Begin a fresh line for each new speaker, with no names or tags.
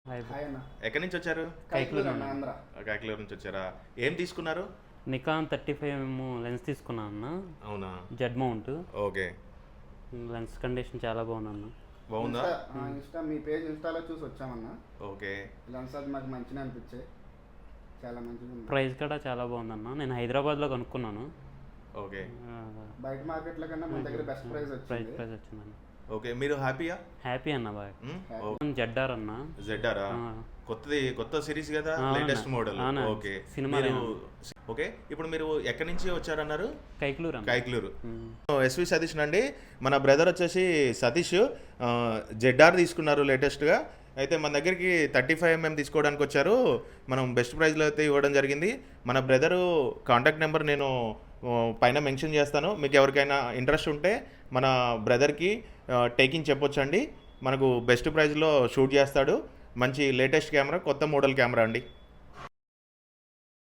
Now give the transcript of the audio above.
Hi bro.
Hi అన్న.
ఎక్కడి నుంచి వచ్చారు?
కైకలూరు అన్న, ఆంధ్ర.
కాకిలూరు నుంచి వచ్చారా? ఏం తీసుకున్నారు?
నికాన్ 35mm లెన్స్ తీసుకున్నాను అన్న.
అవునా?
Z mount.
Okay.
Lens condition చాలా బాగుందన్న.
బాగుందా?
ఇన్స్టా మీ పేజ్ ఇన్స్టాలో చూసి వచ్చామన్న.
ఓకే.
లెన్స్ అది మాకు మంచిగా అనిపించాయి, చాలా మంచిగా ఉంది.
ప్రైస్ కూడా చాలా బాగుందన్న. నేను హైదరాబాద్లో కొనుక్కున్నాను.
ఓకే.
బయట మార్కెట్లో కన్నా మన దగ్గర బెస్ట్ ప్రైస్ వచ్చింది.
ప్రైస్ వచ్చిందన్న.
ఓకే, మీరు హ్యాపీయా?
హ్యాపీ అన్న బాయ్.
ఓకే.
జెడ్ఆర్ అన్న.
జెడ్ఆరా? కొత్త సిరీస్ కదా, latest model. Okay.
Cinema.
Okay, ఇప్పుడు మీరు ఎక్కడి నుంచి వచ్చారన్నారు?
కైకలూరు అన్న.
కాకిలూరు. ఎస్వి సతీష్ అండి. మన బ్రదర్ వచ్చేసి సతీష్ జెడ్ఆర్ తీసుకున్నారు లేటెస్ట్గా. అయితే మన దగ్గరికి 35mm తీసుకోవడానికి వచ్చారు. మనం బెస్ట్ ప్రైస్లో అయితే ఇవ్వడం జరిగింది. మన బ్రదరు కాంటాక్ట్ నెంబర్ నేను పైన మెన్షన్ చేస్తాను. మీకు ఎవరికైనా ఇంట్రెస్ట్ ఉంటే మన బ్రదర్కి టేకింగ్ చెప్పొచ్చండి. మనకు బెస్ట్ ప్రైస్లో షూట్ చేస్తాడు. మంచి లేటెస్ట్ కెమెరా, కొత్త మోడల్ కెమెరా అండి.